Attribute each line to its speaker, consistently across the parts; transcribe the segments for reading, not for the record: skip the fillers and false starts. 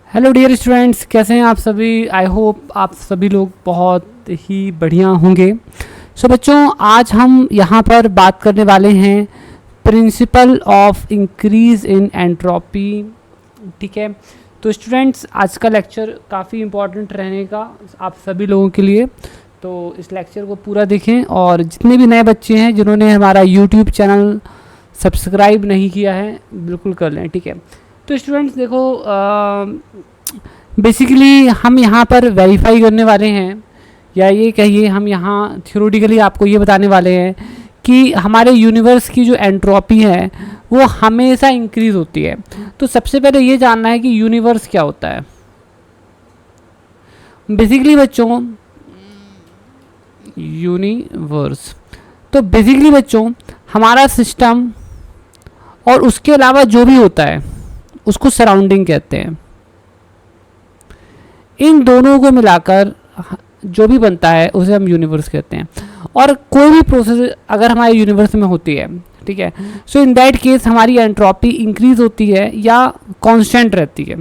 Speaker 1: Hello dear students, कैसे हैं आप सभी। आई होप आप सभी लोग बहुत ही बढ़िया होंगे। सो बच्चों, आज हम यहाँ पर बात करने वाले हैं principle of increase in entropy. ठीक है, तो स्टूडेंट्स आज का लेक्चर काफ़ी इम्पोर्टेंट रहने का आप सभी लोगों के लिए, तो इस लेक्चर को पूरा देखें। और जितने भी नए बच्चे हैं जिन्होंने हमारा यूट्यूब चैनल सब्सक्राइब नहीं किया है, बिल्कुल कर लें। ठीक है, तो स्टूडेंट्स देखो, बेसिकली हम यहाँ पर वेरीफाई करने वाले हैं, या ये कहिए हम यहाँ थ्योरेटिकली आपको ये बताने वाले हैं कि हमारे यूनिवर्स की जो एंट्रोपी है वो हमेशा इंक्रीज़ होती है। तो सबसे पहले ये जानना है कि यूनिवर्स क्या होता है। बेसिकली बच्चों, यूनिवर्स तो बेसिकली बच्चों हमारा सिस्टम और उसके अलावा जो भी होता है उसको सराउंडिंग कहते हैं। इन दोनों को मिलाकर जो भी बनता है उसे हम यूनिवर्स कहते हैं। और कोई भी प्रोसेस अगर हमारे यूनिवर्स में होती है, ठीक है, सो इन दैट केस हमारी एंट्रोपी इंक्रीज होती है या कांस्टेंट रहती है।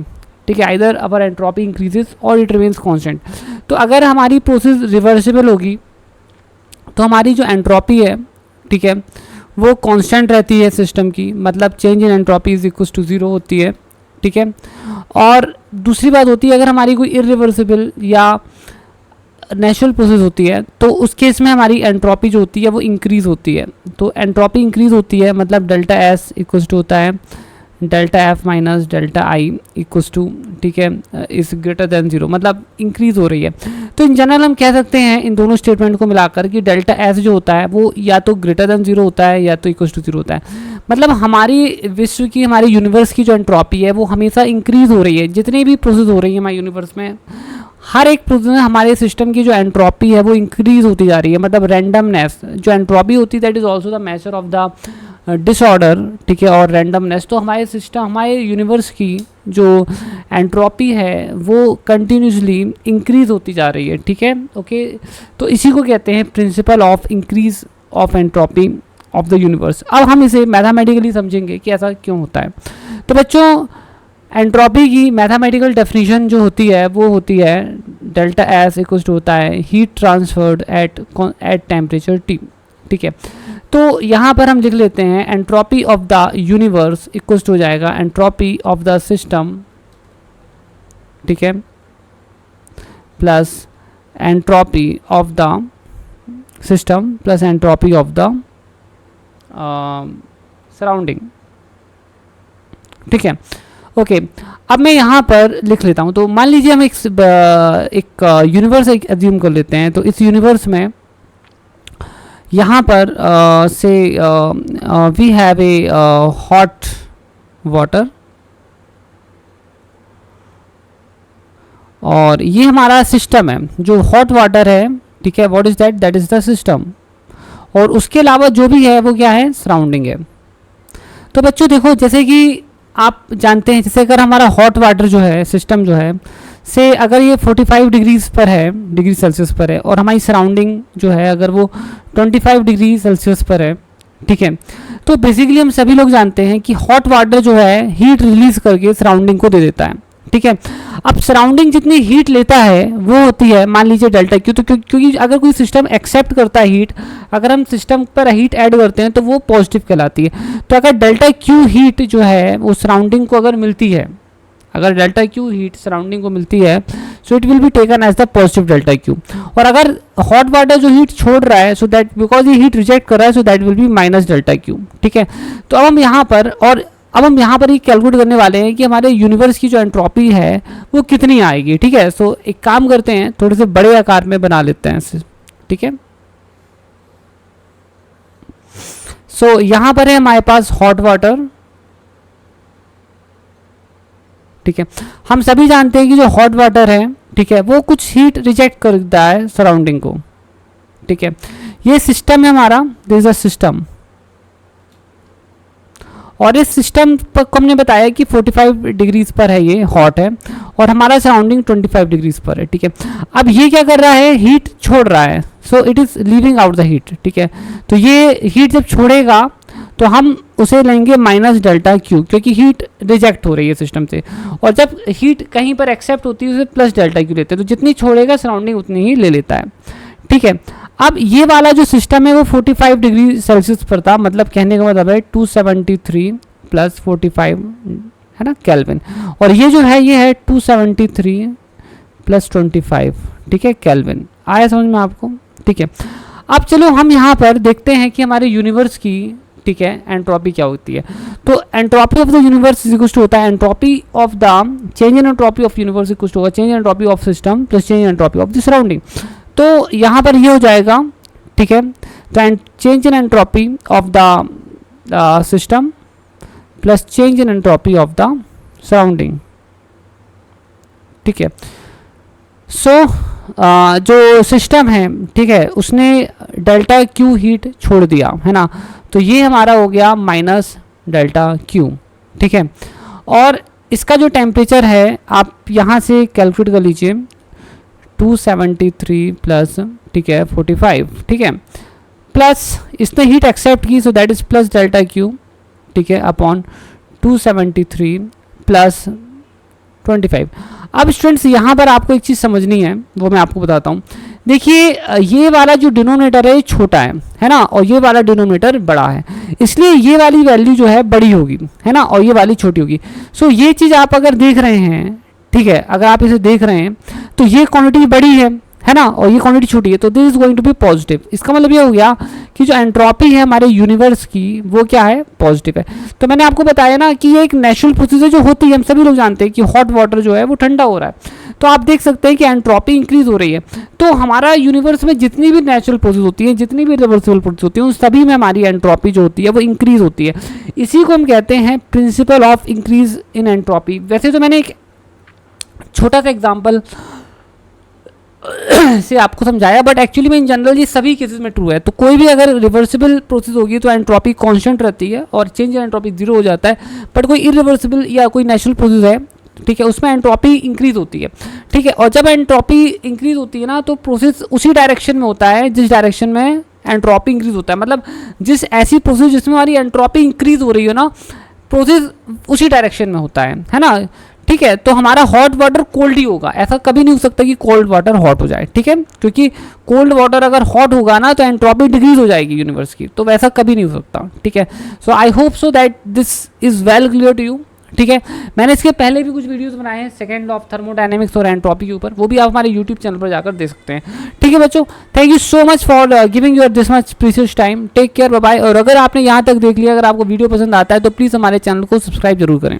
Speaker 1: ठीक है, आइदर अवर एंट्रोपी इंक्रीजेस और इट रिमेन्स कांस्टेंट। तो अगर हमारी प्रोसेस रिवर्सिबल होगी तो हमारी जो एंट्रोपी है, ठीक है, वो कांस्टेंट रहती है सिस्टम की, मतलब change in entropy is equal to 0 होती है। ठीक है, और दूसरी बात होती है अगर हमारी कोई इरिवर्सिबल या नेचुरल प्रोसेस होती है तो उस केस में हमारी एंट्रोपी जो होती है वो इंक्रीज़ होती है। तो एंट्रोपी इंक्रीज़ होती है मतलब डेल्टा एस इक्वल टू होता है delta F minus delta I equals to, ठीक है, इज ग्रेटर देन 0, मतलब इंक्रीज़ हो रही है। तो इन जनरल हम कह सकते हैं इन दोनों स्टेटमेंट को मिलाकर कि डेल्टा एस जो होता है वो या तो ग्रेटर देन 0 होता है या तो इक्वल्स टू 0 होता है। मतलब हमारी विश्व की, हमारे यूनिवर्स की जो एंट्रोपी है वो हमेशा इंक्रीज़ हो रही है। जितनी भी प्रोसेस हो रही है हमारे यूनिवर्स में, हर एक प्रोसेस में हमारे सिस्टम की जो एंट्रोपी है वो इंक्रीज़ होती जा रही है। मतलब रैंडमनेस जो एंट्रोपी होती है that is also the measure of the disorder, ठीक है, और रैंडमनेस। तो हमारे सिस्टम, हमारे यूनिवर्स की जो एंट्रोपी है वो कंटिन्यूसली इंक्रीज़ होती जा रही है। ठीक है, ओके, तो इसी को कहते हैं principle of increase of entropy of the universe. अब हम इसे मैथमेटिकली समझेंगे कि ऐसा क्यों होता है। तो बच्चों, एंट्रोपी की मैथमेटिकल डेफिनेशन जो होती है वो होती है डेल्टा एस इक्वल टू होता है heat transferred at temperature T. ठीक है, तो यहाँ पर हम लिख लेते हैं entropy of the universe equal to हो जाएगा एंट्रोपी ऑफ द सिस्टम, ठीक है, plus entropy of the system plus entropy of the surrounding. ठीक है, ओके, अब मैं यहाँ पर लिख लेता हूँ। तो मान लीजिए हम एक यूनिवर्स एज्यूम कर लेते हैं। तो इस यूनिवर्स में यहाँ पर से we have a hot water, और ये हमारा सिस्टम है जो हॉट वाटर है। ठीक है, what is that? That is the system. और उसके अलावा जो भी है वो क्या है? सराउंडिंग है। तो बच्चों देखो, जैसे कि आप जानते हैं, जैसे अगर हमारा हॉट वाटर जो है, सिस्टम जो है, से अगर ये 45 डिग्रीज पर है, डिग्री सेल्सियस पर है, और हमारी सराउंडिंग जो है अगर वो 25 डिग्री सेल्सियस पर है, ठीक है, तो बेसिकली हम सभी लोग जानते हैं कि हॉट वाटर जो है हीट रिलीज करके सराउंडिंग को दे देता है। ठीक है, अब सराउंडिंग जितनी हीट लेता है वो होती है, मान लीजिए डेल्टा क्यू। तो क्योंकि अगर कोई सिस्टम एक्सेप्ट करता है हीट, अगर हम सिस्टम पर हीट ऐड करते हैं तो वो पॉजिटिव कहलाती है। तो अगर डेल्टा क्यू हीट जो है वो सराउंडिंग को अगर मिलती है, अगर डेल्टा क्यू हीट सराउंडिंग को मिलती है, so it will be taken as the positive delta Q. और अगर हॉट वाटर जो हीट छोड़ रहा है, सो दैट बिकॉज ये हीट रिजेक्ट कर रहा है, so that will be minus delta Q. ठीक है, तो अब हम यहाँ पर ये कैलकुलेट करने वाले हैं कि हमारे यूनिवर्स की जो एंट्रोपी है वो कितनी आएगी। ठीक है, सो एक काम करते हैं, थोड़े से बड़े आकार में बना लेते हैं इसे। ठीक है, सो यहाँ पर है हमारे पास हॉट वाटर। ठीक है, हम सभी जानते हैं कि जो हॉट वाटर है, ठीक है, वो कुछ हीट रिजेक्ट करता है सराउंडिंग को। ठीक है, ये सिस्टम है हमारा, दिस इज अ सिस्टम, और इस सिस्टम को हमने बताया कि 45 डिग्रीज पर है, ये हॉट है, और हमारा सराउंडिंग 25 डिग्रीज पर है। ठीक है, अब ये क्या कर रहा है? हीट छोड़ रहा है, so it is leaving out the heat. ठीक है, तो ये हीट जब छोड़ेगा तो हम उसे लेंगे माइनस डेल्टा क्यू, क्योंकि हीट रिजेक्ट हो रही है सिस्टम से, और जब हीट कहीं पर एक्सेप्ट होती है उसे प्लस डेल्टा क्यू लेते हैं, तो जितनी छोड़ेगा सराउंडिंग उतनी ही ले लेता है, ठीक है। अब ये वाला जो सिस्टम है वो 45 डिग्री सेल्सियस पर था, मतलब कहने का मतलब है 273 प्लस 45 है ना केल्विन, और ये जो है ये है 273 प्लस 25, ठीक है केल्विन। आया समझ में आपको, ठीक है। अब चलो हम यहाँ पर देखते हैं कि हमारे यूनिवर्स की, ठीक है, एंट्रोपी क्या होती है। तो entropy of the universe is equal to होता है entropy of the change in entropy of universe equal to होगा change in entropy of system plus change in entropy of the surrounding. तो यहाँ पर ये हो जाएगा, ठीक है, तो change in entropy of the system plus change in entropy of the surrounding, ठीक है। सो जो सिस्टम है, ठीक है, उसने डेल्टा क्यू हीट छोड़ दिया है ना, तो ये हमारा हो गया माइनस डेल्टा क्यू, ठीक है। और इसका जो टेम्परेचर है आप यहाँ से कैलकुलेट कर लीजिए 273 प्लस, ठीक है, 45, ठीक है, प्लस इसने हीट एक्सेप्ट की, so that is plus delta Q, ठीक है, अपॉन 273 प्लस 25। अब स्टूडेंट्स यहाँ पर आपको एक चीज़ समझनी है, वो मैं आपको बताता हूँ। देखिए ये वाला जो डिनोमिनेटर है छोटा है ना, और ये वाला डिनोमिनेटर बड़ा है, इसलिए ये वाली वैल्यू जो है बड़ी होगी, है ना, और ये वाली छोटी होगी। सो ये चीज़ आप अगर देख रहे हैं, ठीक है, अगर आप इसे देख रहे हैं तो ये क्वांटिटी बड़ी है ना, और ये क्वांटिटी छोटी है, तो this is going to be positive. इसका मतलब ये हो गया कि जो एंट्रोपी है हमारे यूनिवर्स की वो क्या है, पॉजिटिव है। तो मैंने आपको बताया ना कि ये एक नेचुरल प्रोसेस जो होती है, हम सभी लोग जानते हैं कि हॉट वाटर जो है वो ठंडा हो रहा है, तो आप देख सकते हैं कि एंट्रोपी इंक्रीज हो रही है। तो हमारा यूनिवर्स में जितनी भी नेचुरल प्रोसेस होती है, जितनी भी रिवर्सिबल प्रोसेस होती है, उन सभी में हमारी एंट्रोपी जो होती है वो इंक्रीज होती है। इसी को हम कहते हैं principle of increase in entropy. वैसे तो मैंने एक छोटा सा एग्जाम्पल से आपको समझाया, बट एक्चुअली में इन जनरल ये सभी केसेस में ट्रू है। तो कोई भी अगर रिवर्सिबल प्रोसेस होगी तो एंट्रोपी कांस्टेंट रहती है और चेंज इन एंट्रोपी 0 हो जाता है, बट कोई इरिवर्सिबल या कोई नेचुरल प्रोसेस है, ठीक है, उसमें एंट्रोपी इंक्रीज होती है, ठीक है। और जब एंट्रोपी इंक्रीज होती है ना, तो प्रोसेस उसी डायरेक्शन में होता है जिस डायरेक्शन में एंट्रोपी इंक्रीज होता है, मतलब जिस ऐसी प्रोसेस जिसमें हमारी एंट्रोपी इंक्रीज हो रही हो ना, प्रोसेस उसी डायरेक्शन में होता है ना, ठीक है। तो हमारा हॉट वाटर कोल्ड ही होगा, ऐसा कभी नहीं हो सकता कि कोल्ड वाटर हॉट हो जाए, ठीक है, क्योंकि कोल्ड वाटर अगर हॉट होगा ना तो एंट्रोपी डिक्रीज हो जाएगी यूनिवर्स की, तो वैसा कभी नहीं हो सकता, ठीक है। So I hope so that this is well clear to you, ठीक है। मैंने इसके पहले भी कुछ वीडियोस बनाए हैं सेकंड लॉ ऑफ थर्मोडायनेमिक्स और एंट्रोपी के ऊपर, वो भी आप हमारे यूट्यूब चैनल पर जाकर देख सकते हैं, ठीक है बच्चों। Thank you so much for giving your this much precious time. Take care, bye bye. और अगर आपने यहाँ तक देख लिया, अगर आपको वीडियो पसंद आता है तो प्लीज़ हमारे चैनल को सब्सक्राइब जरूर करें।